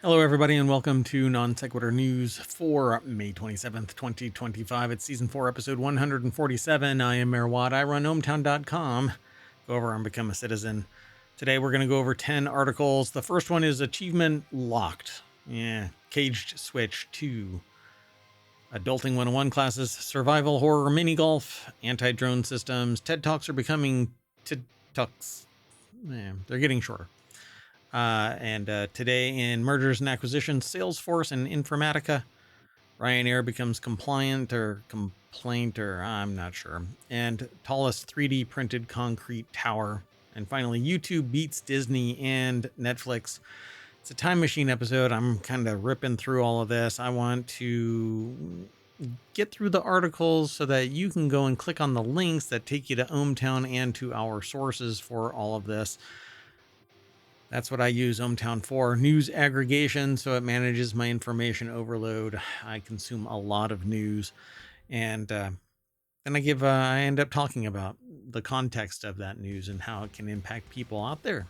Hello, everybody, and welcome to Non Sequitur News for May 27th, 2025. It's Season 4, Episode 147. I am Mayor Watt. I run ohmTown.com. Go over and become a citizen. Today, we're going to go over 10 articles. The first one is Achievement Locked. Caged Switch 2. Adulting 101 classes, Survival Horror Mini Golf, Anti-Drone Systems. TED Talks are becoming TED Talks. They're getting shorter. Today in mergers and acquisitions, Salesforce and Informatica, Ryanair becomes compliant or complaint, or I'm not sure. And tallest 3D printed concrete tower. And finally, YouTube beats Disney and Netflix. It's a time machine episode. I'm kind of ripping through all of this. I want to get through the articles so that you can go and click on the links that take you to ohmTown and to our sources for all of this. That's what I use ohmTown for, news aggregation, so it manages my information overload. I consume a lot of news, and then I end up talking about the context of that news and how it can impact people out there,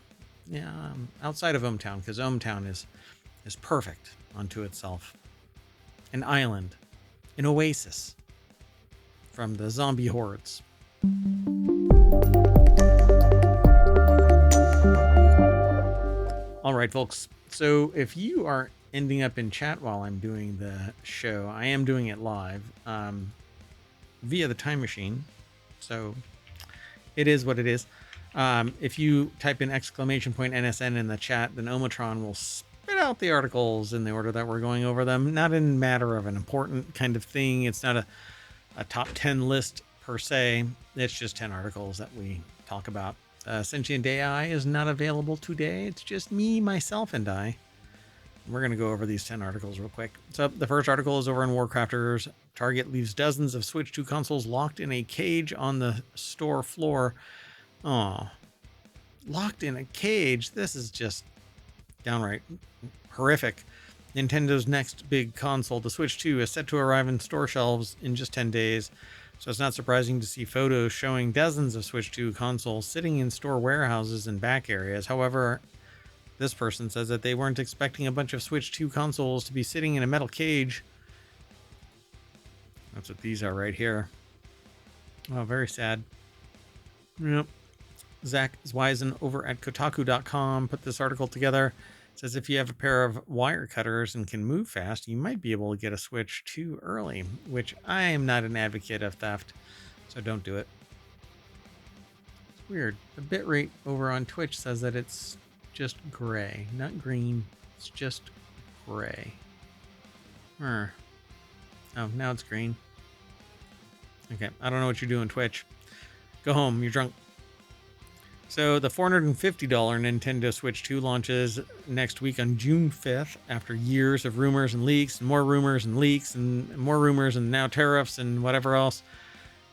outside of ohmTown, because ohmTown is perfect unto itself. An island, an oasis from the zombie hordes. All right, folks. So if you are ending up in chat while I'm doing the show, I am doing it live via the time machine. So it is what it is. If you type in !NSN in the chat, then ohmTown will spit out the articles in the order that we're going over them. Not in a matter of an important kind of thing. It's not a top 10 list per se. It's just 10 articles that we talk about. Sentient AI is not available today. It's just me, myself, and I. We're going to go over these 10 articles real quick. So the first article is over in Warcrafters. Target leaves dozens of Switch 2 consoles locked in a cage on the store floor. Oh, locked in a cage. This is just downright horrific. Nintendo's next big console, the Switch 2, is set to arrive in store shelves in just 10 days. So it's not surprising to see photos showing dozens of Switch 2 consoles sitting in store warehouses and back areas. However, this person says that they weren't expecting a bunch of Switch 2 consoles to be sitting in a metal cage. That's what these are right here. Oh, very sad. Yep. Zach Zweisen over at Kotaku.com put this article together. It says if you have a pair of wire cutters and can move fast, you might be able to get a Switch 2 early, which I am not an advocate of theft, so don't do it. It's weird. The bitrate over on Twitch says that it's just gray, not green. It's just gray. Oh, now it's green. Okay, I don't know what you're doing, Twitch. Go home, you're drunk. So the $450 Nintendo Switch 2 launches next week on June 5th after years of rumors and leaks, and more rumors and leaks, and more rumors, and now tariffs and whatever else.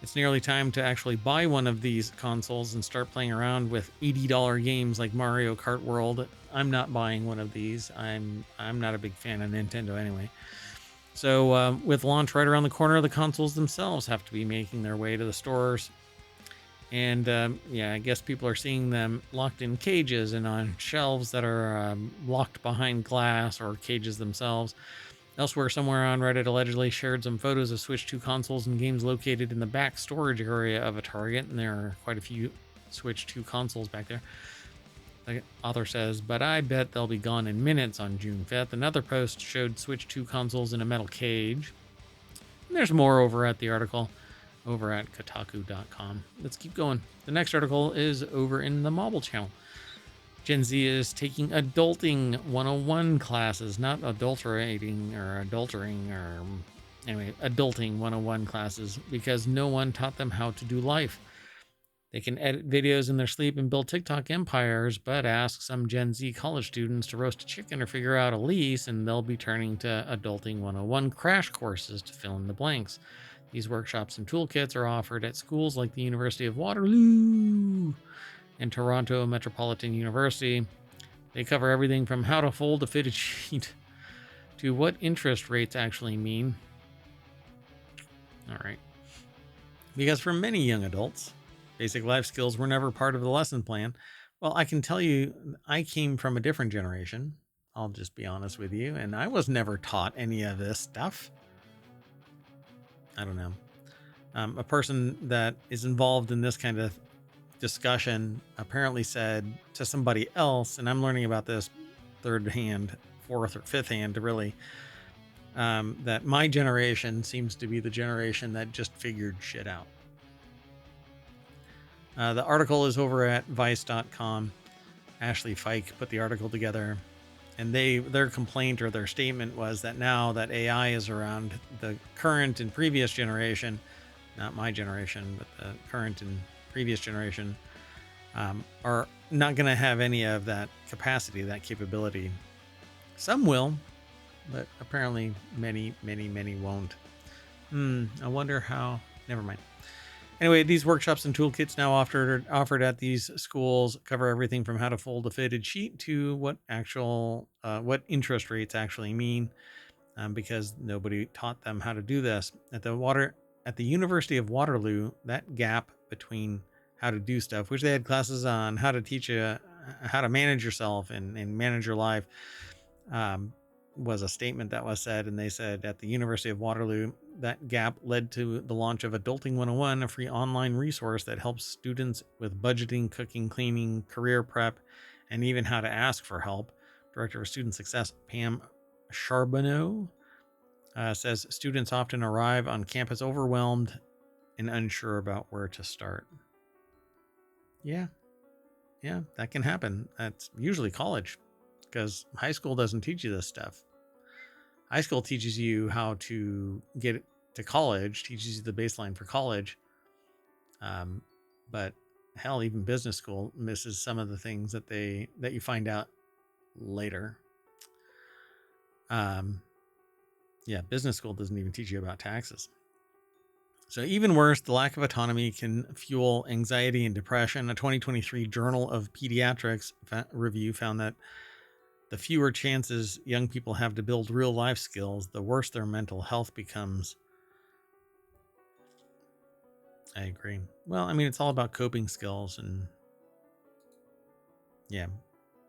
It's nearly time to actually buy one of these consoles and start playing around with $80 games like Mario Kart World. I'm not buying one of these. I'm not a big fan of Nintendo anyway. So with launch right around the corner, the consoles themselves have to be making their way to the stores. And I guess people are seeing them locked in cages and on shelves that are locked behind glass or cages themselves. Elsewhere, somewhere on Reddit allegedly shared some photos of Switch 2 consoles and games located in the back storage area of a Target. And there are quite a few Switch 2 consoles back there. The author says, but I bet they'll be gone in minutes on June 5th. Another post showed Switch 2 consoles in a metal cage. And there's more over at the article. Over at Kotaku.com. Let's keep going. The next article is over in the Mobile channel. Gen Z is taking adulting 101 classes, not adulterating or adultering or adulting 101 classes because no one taught them how to do life. They can edit videos in their sleep and build TikTok empires, but ask some Gen Z college students to roast a chicken or figure out a lease, and they'll be turning to adulting 101 crash courses to fill in the blanks. These workshops and toolkits are offered at schools like the University of Waterloo and Toronto Metropolitan University. They cover everything from how to fold a fitted sheet to what interest rates actually mean. All right. Because for many young adults, basic life skills were never part of the lesson plan. Well, I can tell you, I came from a different generation. I'll just be honest with you. And I was never taught any of this stuff. I don't know. A person that is involved in this kind of discussion apparently said to somebody else, and I'm learning about this third hand, fourth or fifth hand, really, that my generation seems to be the generation that just figured shit out. The article is over at vice.com. Ashley Fike put the article together, and their complaint or their statement was that now that AI is around, the current and previous generation, not my generation, but the current and previous generation, are not going to have any of that capacity, that capability. Some will, but apparently many won't. I wonder how. Never mind. Anyway, these workshops and toolkits now offered at these schools cover everything from how to fold a fitted sheet to what interest rates actually mean, because nobody taught them how to do this. At the University of Waterloo, that gap between how to do stuff, which they had classes on how to teach you how to manage yourself and manage your life, was a statement that was said. And they said at the University of Waterloo, that gap led to the launch of Adulting 101, a free online resource that helps students with budgeting, cooking, cleaning, career prep, and even how to ask for help. Director of Student Success, Pam Charbonneau, says students often arrive on campus overwhelmed and unsure about where to start. Yeah, that can happen. That's usually college, because high school doesn't teach you this stuff. High school teaches you how to get to college, teaches you the baseline for college. But hell, even business school misses some of the things that you find out later. Business school doesn't even teach you about taxes. So even worse, the lack of autonomy can fuel anxiety and depression. A 2023 Journal of Pediatrics review found that the fewer chances young people have to build real life skills, the worse their mental health becomes. I agree. Well, I mean, it's all about coping skills, and yeah,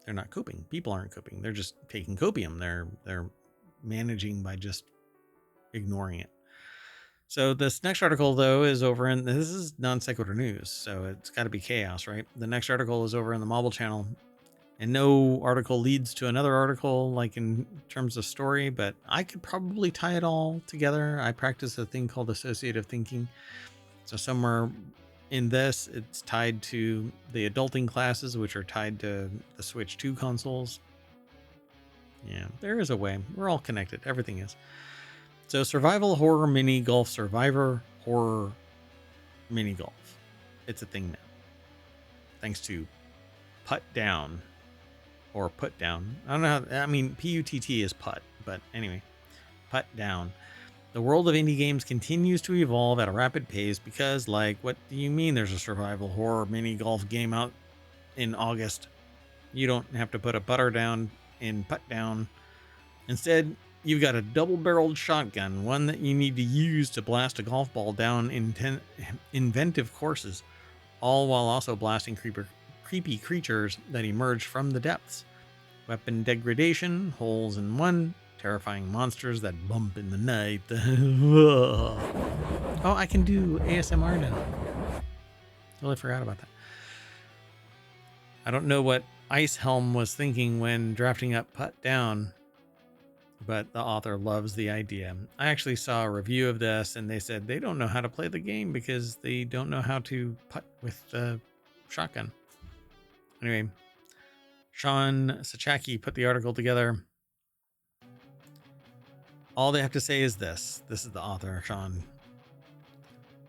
they're not coping. People aren't coping. They're just taking copium. They're managing by just ignoring it. So this next article, though, is over in, this is non sequitur news, so it's got to be chaos, right? The next article is over in the Mobile channel, and no article leads to another article, like in terms of story, but I could probably tie it all together. I practice a thing called associative thinking. So somewhere in this, it's tied to the adulting classes, which are tied to the Switch 2 consoles. Yeah, there is a way. We're all connected. Everything is. So survival horror mini golf, survivor horror mini golf. It's a thing now. Thanks to Putt Down or Put Down. I don't know how, I mean, PUTT is putt, but anyway, Putt Down. The world of indie games continues to evolve at a rapid pace because, like, what do you mean there's a survival horror mini golf game out in August? You don't have to put a putter down in Putt Down. Instead, you've got a double-barreled shotgun, one that you need to use to blast a golf ball down inventive courses, all while also blasting creepy creatures that emerge from the depths. Weapon degradation, holes in one, terrifying monsters that bump in the night. Oh, I can do ASMR now. Totally forgot about that. I don't know what Icehelm was thinking when drafting up Putt Down, but the author loves the idea. I actually saw a review of this, and they said they don't know how to play the game because they don't know how to putt with the shotgun. Anyway, Sean Sachaki put the article together. All they have to say is this. This is the author, Sean.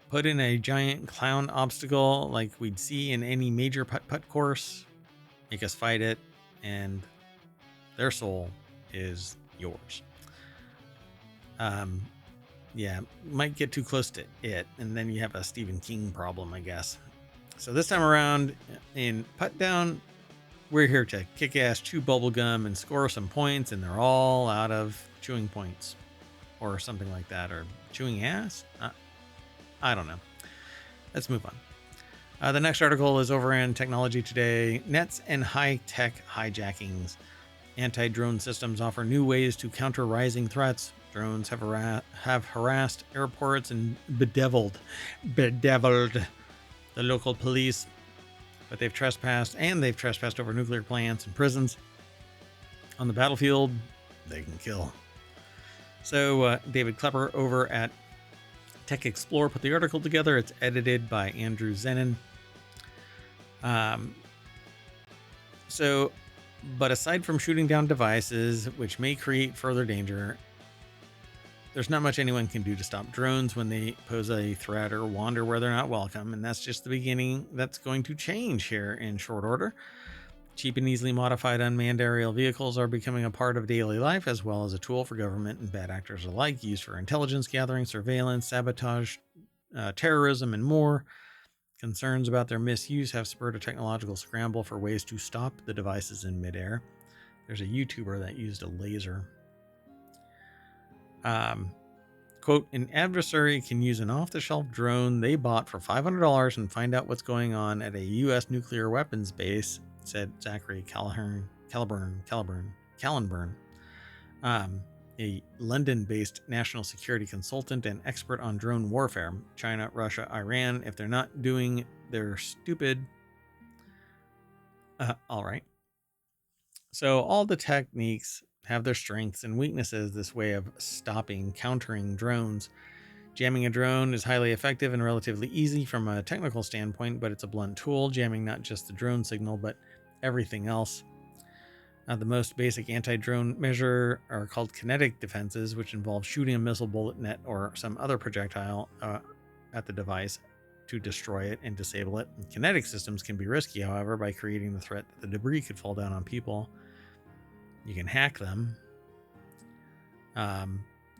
Put in a giant clown obstacle like we'd see in any major putt-putt course. Make us fight it, and their soul is yours. Yeah, might get too close to it, and then you have a Stephen King problem, I guess. So this time around in Putt Down, we're here to kick ass, chew bubblegum, and score some points, and they're all out of chewing points or something like that, or chewing ass. I don't know. Let's move on. The next article is over in Technology Today. Nets and high-tech hijackings. Anti-drone systems offer new ways to counter rising threats. Drones have harassed airports and bedeviled the local police, but they've trespassed over nuclear plants and prisons. On the battlefield, they can kill. So David Klepper over at Tech Explore put the article together. It's edited by Andrew Zenin. But aside from shooting down devices, which may create further danger, there's not much anyone can do to stop drones when they pose a threat or wander where they're not welcome. And that's just the beginning. That's going to change here in short order. Cheap and easily modified unmanned aerial vehicles are becoming a part of daily life, as well as a tool for government and bad actors alike, used for intelligence gathering, surveillance, sabotage, terrorism, and more. Concerns about their misuse have spurred a technological scramble for ways to stop the devices in midair. There's a YouTuber that used a laser. Quote, an adversary can use an off-the-shelf drone they bought for $500 and find out what's going on at a U.S. nuclear weapons base, said Zachary Callenburn, a London-based national security consultant and expert on drone warfare. China, Russia, Iran, if they're not doing their stupid... all right. So all the techniques have their strengths and weaknesses. This way of countering drones. Jamming a drone is highly effective and relatively easy from a technical standpoint, but it's a blunt tool, jamming not just the drone signal, but everything else. The most basic anti-drone measure are called kinetic defenses, which involve shooting a missile, bullet, net, or some other projectile at the device to destroy it and disable it. And kinetic systems can be risky, however, by creating the threat that the debris could fall down on people. You can hack them.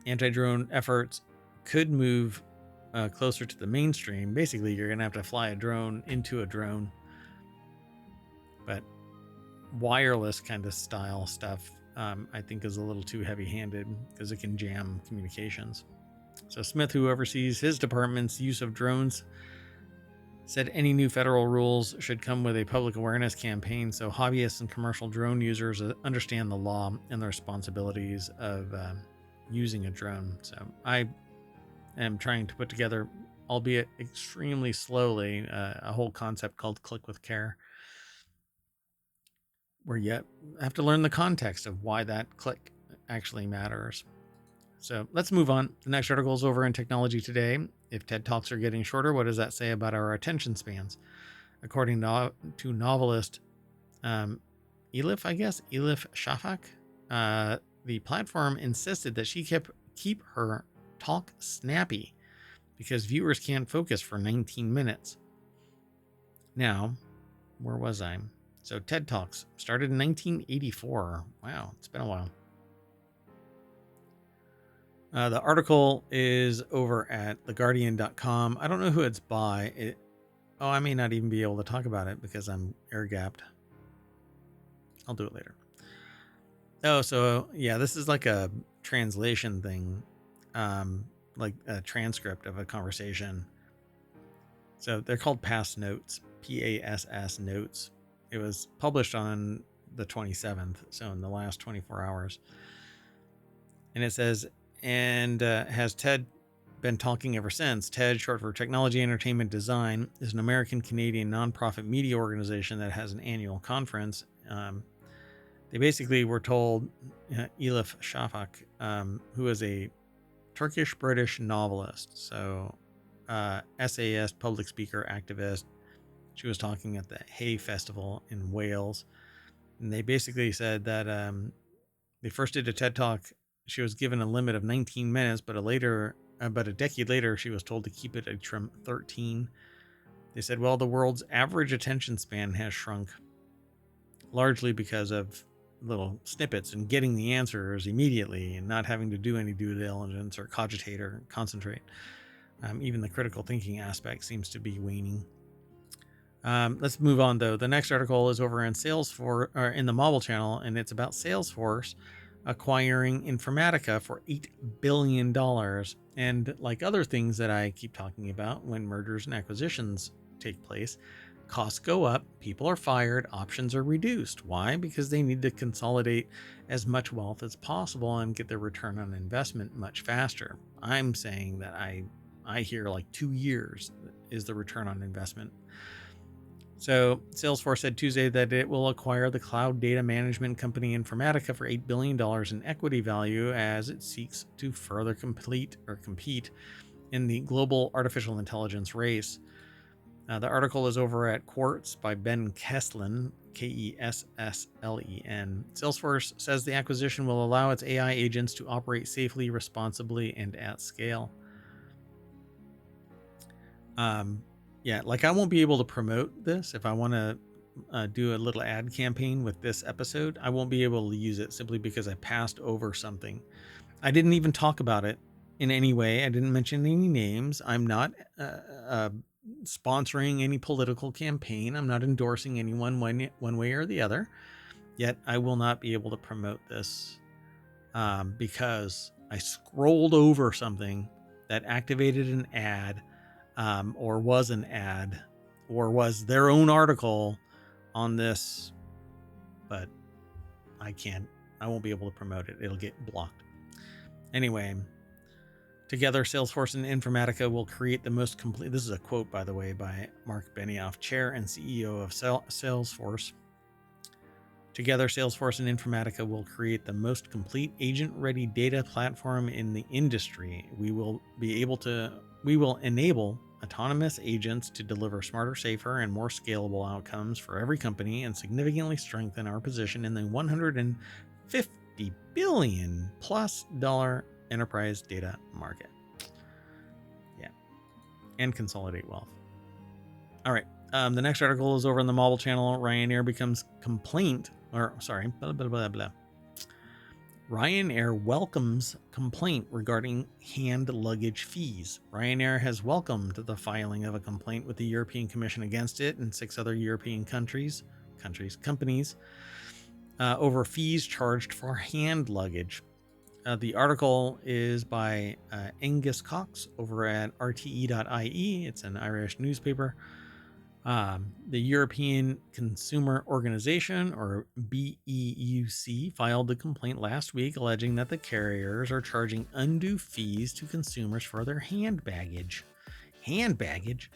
Anti-drone efforts could move closer to the mainstream. Basically, you're going to have to fly a drone into a drone. But wireless kind of style stuff, I think, is a little too heavy-handed because it can jam communications. So Smith, who oversees his department's use of drones, said any new federal rules should come with a public awareness campaign so hobbyists and commercial drone users understand the law and the responsibilities of using a drone. So I am trying to put together, albeit extremely slowly, a whole concept called Click with Care, where you have to learn the context of why that click actually matters. So let's move on. The next article is over in Technology Today. If TED Talks are getting shorter, what does that say about our attention spans? According to novelist Elif Shafak, the platform insisted that she keep her talk snappy because viewers can't focus for 19 minutes. Now, where was I? So TED Talks started in 1984. Wow, it's been a while. The article is over at theguardian.com. I don't know who it's by. I may not even be able to talk about it because I'm air-gapped. I'll do it later. Oh, so yeah, this is like a translation thing, like a transcript of a conversation. So they're called PASS Notes, PASS Notes. It was published on the 27th, so in the last 24 hours. And it says, has TED been talking ever since? TED, short for Technology, Entertainment, Design, is an American-Canadian nonprofit media organization that has an annual conference. They basically were told, Elif Shafak, who is a Turkish-British novelist, so essayist, public speaker, activist. She was talking at the Hay Festival in Wales. And they basically said that they first did a TED Talk. She was given a limit of 19 minutes, but a decade later, she was told to keep it at trim 13. They said, well, the world's average attention span has shrunk, largely because of little snippets and getting the answers immediately and not having to do any due diligence or cogitate or concentrate. Even the critical thinking aspect seems to be waning. Let's move on, though. The next article is over in Salesforce, or in the Mobile Channel, and it's about Salesforce acquiring Informatica for $8 billion. And like other things that I keep talking about when mergers and acquisitions take place, Costs go up, people are fired, options are reduced. Why? Because they need to consolidate as much wealth as possible and get their return on investment much faster. I'm saying that I hear like 2 years is the return on investment. So Salesforce said Tuesday that it will acquire the cloud data management company Informatica for $8 billion in equity value as it seeks to further compete in the global artificial intelligence race. The article is over at Quartz by Ben Kesslen, Kesslen. Salesforce says the acquisition will allow its AI agents to operate safely, responsibly, and at scale. Yeah, like I won't be able to promote this if I want to do a little ad campaign with this episode. I won't be able to use it simply because I passed over something. I didn't even talk about it in any way. I didn't mention any names. I'm not sponsoring any political campaign. I'm not endorsing anyone one way or the other. Yet I will not be able to promote this because I scrolled over something that activated an ad. Or was an ad, or was their own article on this, but I won't be able to promote it. It'll get blocked. Anyway, together, Salesforce and Informatica will create the most complete, this is a quote, by the way, by Mark Benioff, chair and CEO of Salesforce. Together, Salesforce and Informatica will create the most complete agent-ready data platform in the industry. We will enable autonomous agents to deliver smarter, safer, and more scalable outcomes for every company and significantly strengthen our position in the $150 billion plus enterprise data market. Yeah. And consolidate wealth. All right. The next article is over on the Mobile Channel. Ryanair becomes Ryanair welcomes complaint regarding hand luggage fees. Ryanair has welcomed the filing of a complaint with the European Commission against it and 6 other European companies over fees charged for hand luggage. The article is by Angus Cox over at rte.ie. It's an Irish newspaper. The European Consumer Organization, or BEUC, filed the complaint last week alleging that the carriers are charging undue fees to consumers for their hand baggage. Hand baggage?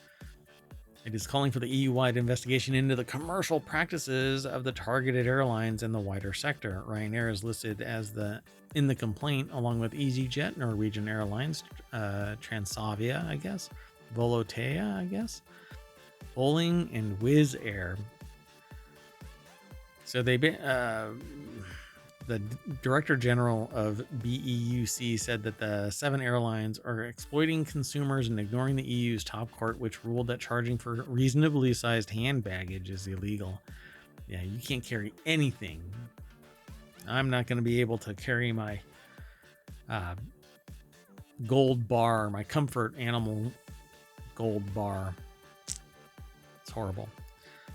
It is calling for the EU-wide investigation into the commercial practices of the targeted airlines and the wider sector. Ryanair is listed as in the complaint along with EasyJet, Norwegian Airlines, Transavia, I guess, Volotea, I guess, Bowling, and Wizz Air. So the Director General of BEUC said that the 7 airlines are exploiting consumers and ignoring the EU's top court, which ruled that charging for reasonably sized hand baggage is illegal. Yeah, you can't carry anything. I'm not going to be able to carry my gold bar, my comfort animal gold bar. Horrible.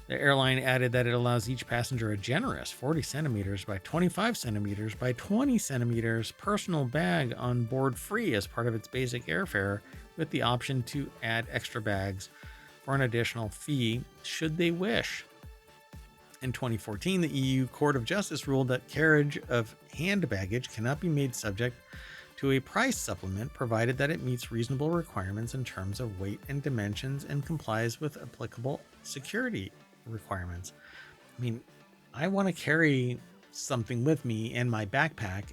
The airline added that it allows each passenger a generous 40 centimeters by 25 centimeters by 20 centimeters personal bag on board free as part of its basic airfare, with the option to add extra bags for an additional fee should they wish. In 2014, the EU Court of Justice ruled that carriage of hand baggage cannot be made subject to a price supplement provided that it meets reasonable requirements in terms of weight and dimensions and complies with applicable security requirements. I mean, I want to carry something with me in my backpack.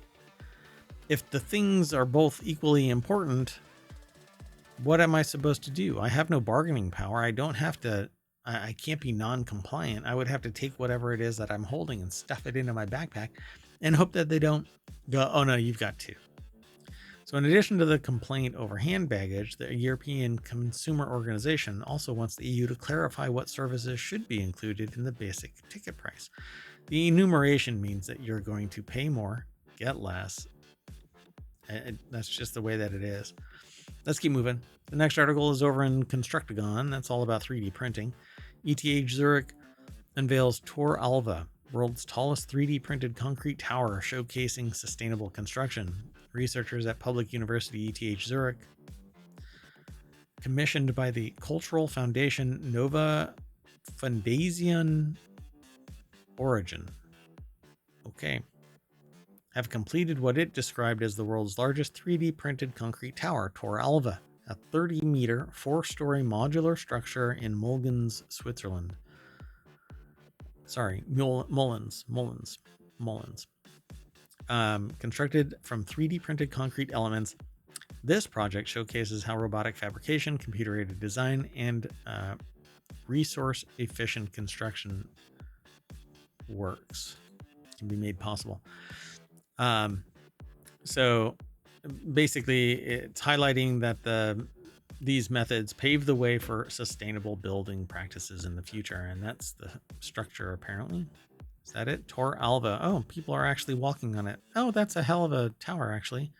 If the things are both equally important, what am I supposed to do? I have no bargaining power. I can't be non-compliant. I would have to take whatever it is that I'm holding and stuff it into my backpack and hope that they don't go, oh no, you've got to. So in addition to the complaint over hand baggage, the European Consumer Organization also wants the EU to clarify what services should be included in the basic ticket price. The enumeration means that you're going to pay more, get less. That's just the way that it is. Let's keep moving. The next article is over in Constructagon. That's all about 3D printing. ETH Zurich unveils Tor Alva, world's tallest 3D printed concrete tower showcasing sustainable construction. Researchers at Public University ETH Zurich, commissioned by the Cultural Foundation Nova Fundasian origin. Okay. Have completed what it described as the world's largest 3D printed concrete tower, Tor Alva, a 30-meter, 4-story modular structure in Mulgens, Switzerland. Sorry, Mullins. Constructed from 3D printed concrete elements, this project showcases how robotic fabrication, computer-aided design, and resource-efficient construction works can be made possible. So basically, it's highlighting that these methods pave the way for sustainable building practices in the future, and that's the structure apparently. Is that it? Tor Alva. Oh, people are actually walking on it. Oh, that's a hell of a tower, actually.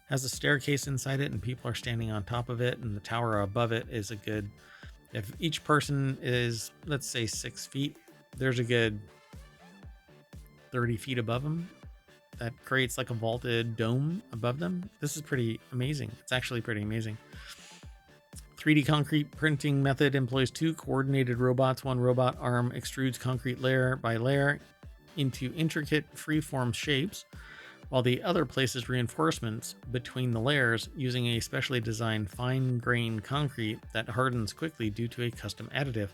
Has a staircase inside it, and people are standing on top of it, and the tower above it is a good... If each person is, let's say, 6 feet, there's a good 30 feet above them. That creates like a vaulted dome above them. This is pretty amazing. It's actually pretty amazing. 3D concrete printing method employs 2 coordinated robots. One robot arm extrudes concrete layer by layer into intricate freeform shapes, while the other places reinforcements between the layers using a specially designed fine-grained concrete that hardens quickly due to a custom additive.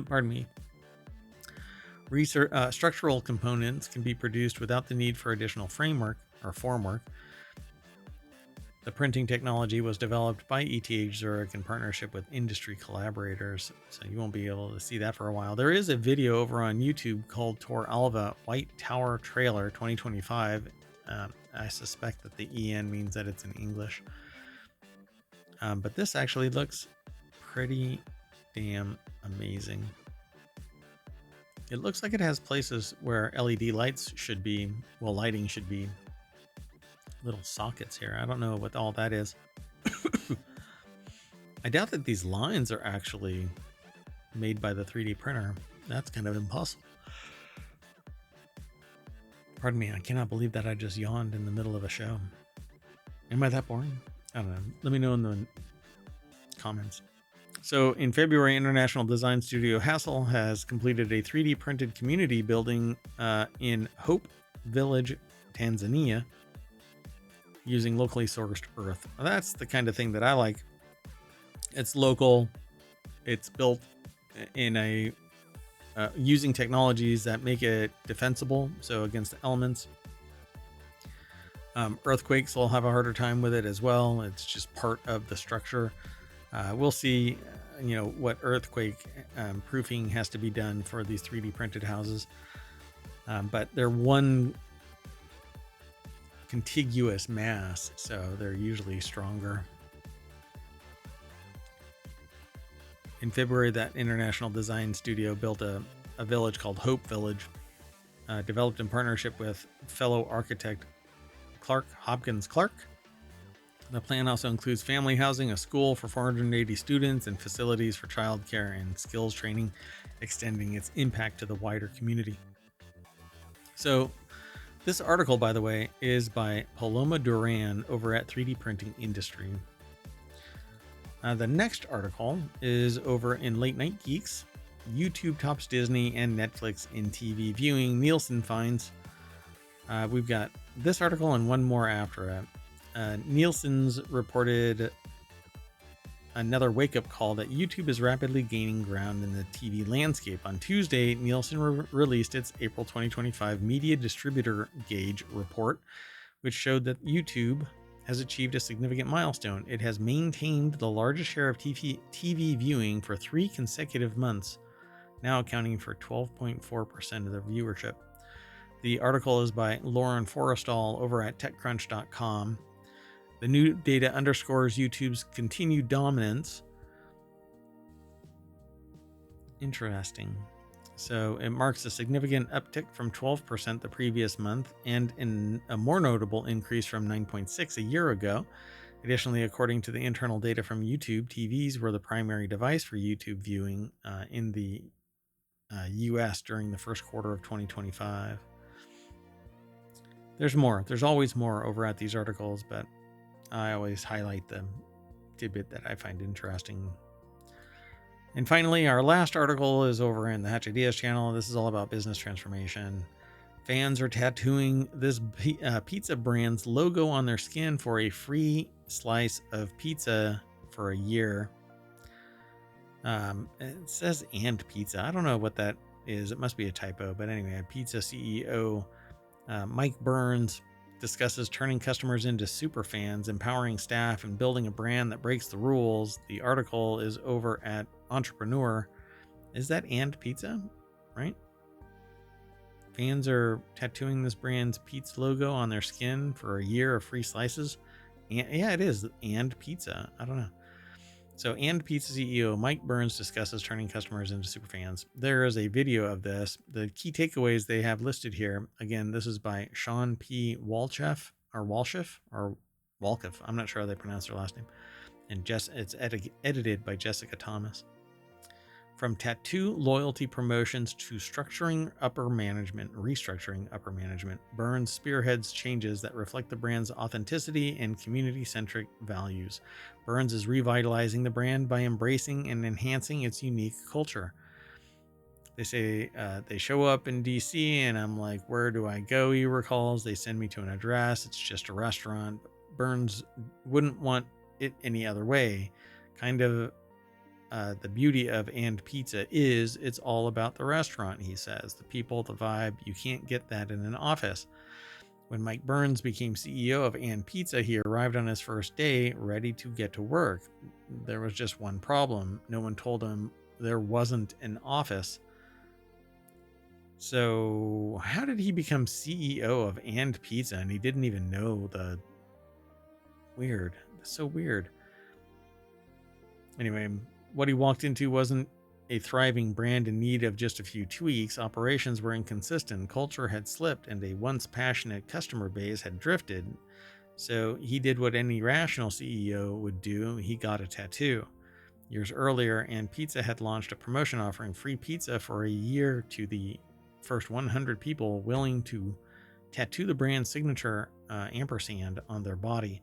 Pardon me. Structural components can be produced without the need for additional framework or formwork. The printing technology was developed by ETH Zurich in partnership with industry collaborators, so you won't be able to see that for a while. There is a video over on YouTube called Tor Alva White Tower Trailer 2025. I suspect that the EN means that it's in English. But this actually looks pretty damn amazing. It looks like it has places where LED lights should be, well, lighting should be. Little sockets here. I don't know what all that is. I doubt that these lines are actually made by the 3D printer. That's kind of impossible. Pardon me, I cannot believe that I just yawned in the middle of a show. Am I that boring? I don't know. Let me know in the comments. So in February, International Design Studio Hassel has completed a 3D printed community building in Hope Village, Tanzania, using locally sourced earth. That's the kind of thing that I like. It's local. It's built in a using technologies that make it defensible, so against the elements. Earthquakes will have a harder time with it as well. It's just part of the structure. We'll see, what earthquake proofing has to be done for these 3D printed houses. But they're one contiguous mass, so they're usually stronger. In February, that international design studio built a village called Hope Village, developed in partnership with fellow architect Clark Hopkins Clark. The plan also includes family housing, a school for 480 students, and facilities for childcare and skills training, extending its impact to the wider community. So this article, by the way, is by Paloma Duran over at 3D Printing Industry. The next article is over in Late Night Geeks. YouTube tops Disney and Netflix in TV viewing, Nielsen finds. We've got this article and one more after it. Nielsen's reported another wake-up call that YouTube is rapidly gaining ground in the TV landscape. On Tuesday, Nielsen released its April 2025 Media Distributor Gauge report, which showed that YouTube has achieved a significant milestone. It has maintained the largest share of TV viewing for 3 consecutive months, now accounting for 12.4% of the viewership. The article is by Lauren Forrestal over at TechCrunch.com. The new data underscores YouTube's continued dominance. Interesting. So it marks a significant uptick from 12% the previous month and a more notable increase from 9.6% a year ago. Additionally, according to the internal data from YouTube, TVs were the primary device for YouTube viewing in the US during the first quarter of 2025. There's more. There's always more over at these articles, but I always highlight the tidbit that I find interesting. And finally, our last article is over in the Hatch Ideas channel. This is all about business transformation. Fans are tattooing this pizza brand's logo on their skin for a free slice of pizza for a year. It says "and pizza." I don't know what that is. It must be a typo. But anyway, Pizza CEO Mike Burns discusses turning customers into super fans, empowering staff, and building a brand that breaks the rules. The article is over at Entrepreneur. Is that "and pizza," right? Fans are tattooing this brand's pizza logo on their skin for a year of free slices. And yeah, it is "and pizza." I don't know. So, and Pizza CEO Mike Burns discusses turning customers into superfans. There is a video of this. The key takeaways they have listed here. Again, this is by Sean P. Walchef. I'm not sure how they pronounce their last name. And it's edited by Jessica Thomas. From tattoo loyalty promotions to restructuring upper management, Burns spearheads changes that reflect the brand's authenticity and community-centric values. Burns is revitalizing the brand by embracing and enhancing its unique culture. They say they show up in DC, and I'm like, where do I go? He recalls. They send me to an address. It's just a restaurant. Burns wouldn't want it any other way. Kind of. The beauty of "and pizza" is it's all about the restaurant, he says. The people, the vibe, you can't get that in an office. When Mike Burns became CEO of "and pizza, he arrived on his first day ready to get to work. There was just one problem. No one told him there wasn't an office. So how did he become CEO of "and pizza and he didn't even know the... Weird. That's so weird. Anyway, what he walked into wasn't a thriving brand in need of just a few tweaks. Operations were inconsistent, culture had slipped, and a once passionate customer base had drifted. So he did what any rational CEO would do. He got a tattoo. Years earlier, and Pizza had launched a promotion offering free pizza for a year to the first 100 people willing to tattoo the brand's signature ampersand on their body.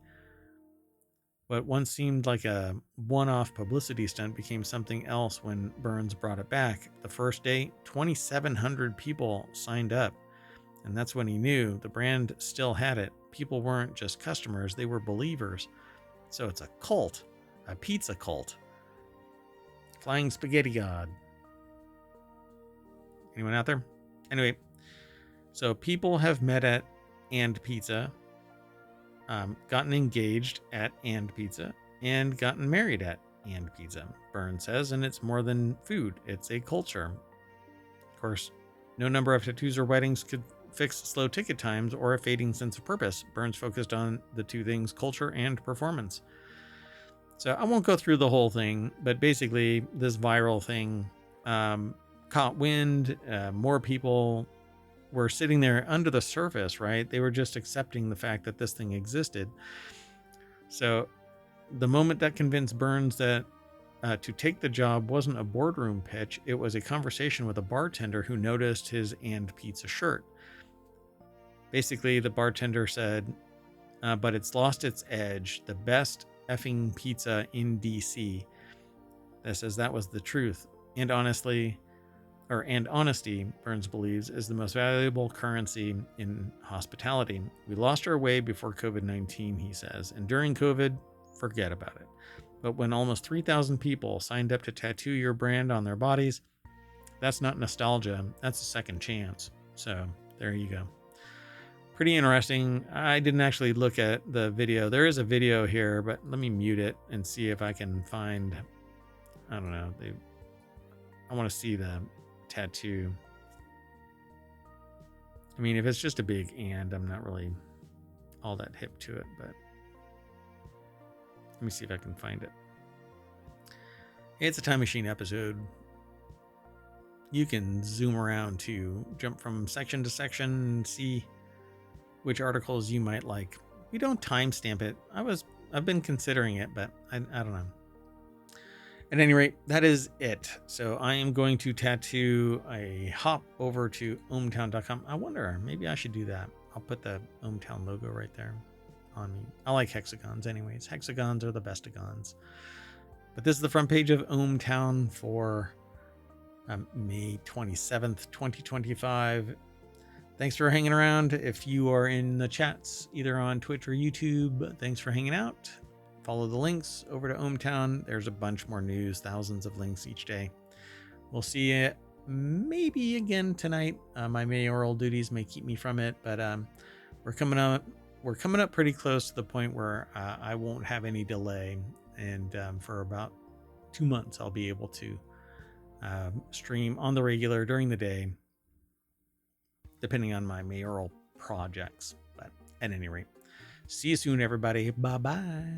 What once seemed like a one-off publicity stunt became something else when Burns brought it back. The first day, 2,700 people signed up. And that's when he knew the brand still had it. People weren't just customers, they were believers. So it's a cult, a pizza cult. Flying Spaghetti God. Anyone out there? Anyway, so people have met at "and pizza, gotten engaged at "and pizza, and gotten married at "and pizza," Burns says, and it's more than food, it's a culture. Of course, no number of tattoos or weddings could fix slow ticket times or a fading sense of purpose. Burns focused on the two things, culture and performance. So I won't go through the whole thing, but basically this viral thing caught wind. More people were sitting there under the surface, right? They were just accepting the fact that this thing existed. So the moment that convinced Burns that to take the job wasn't a boardroom pitch, it was a conversation with a bartender who noticed his "and pizza" shirt. Basically, the bartender said, but it's lost its edge. The best effing pizza in DC. That says that was the truth. And honesty, Burns believes, is the most valuable currency in hospitality. We lost our way before COVID-19, he says, and during COVID, forget about it. But when almost 3,000 people signed up to tattoo your brand on their bodies, that's not nostalgia, that's a second chance. So there you go. Pretty interesting. I didn't actually look at the video. There is a video here, but let me mute it and see if I can find, I don't know, I want to see the tattoo. I mean, if it's just a big "and," I'm not really all that hip to it, but let me see if I can find it. It's a Time Machine episode. You can zoom around to jump from section to section and see which articles you might like. We don't timestamp it. I've been considering it, but I don't know. At any rate, that is it. So I am going to tattoo a hop over to ohmTown.com. I wonder, maybe I should do that. I'll put the ohmTown logo right there on me. I like hexagons anyways. Hexagons are the bestigons. But this is the front page of ohmTown for May 27th, 2025. Thanks for hanging around. If you are in the chats, either on Twitch or YouTube, thanks for hanging out. Follow the links over to ohmTown. There's a bunch more news, thousands of links each day. We'll see you maybe again tonight. My mayoral duties may keep me from it, but we're coming up pretty close to the point where I won't have any delay, and for about 2 months I'll be able to stream on the regular during the day, depending on my mayoral projects. But at any rate, see you soon, everybody. Bye bye.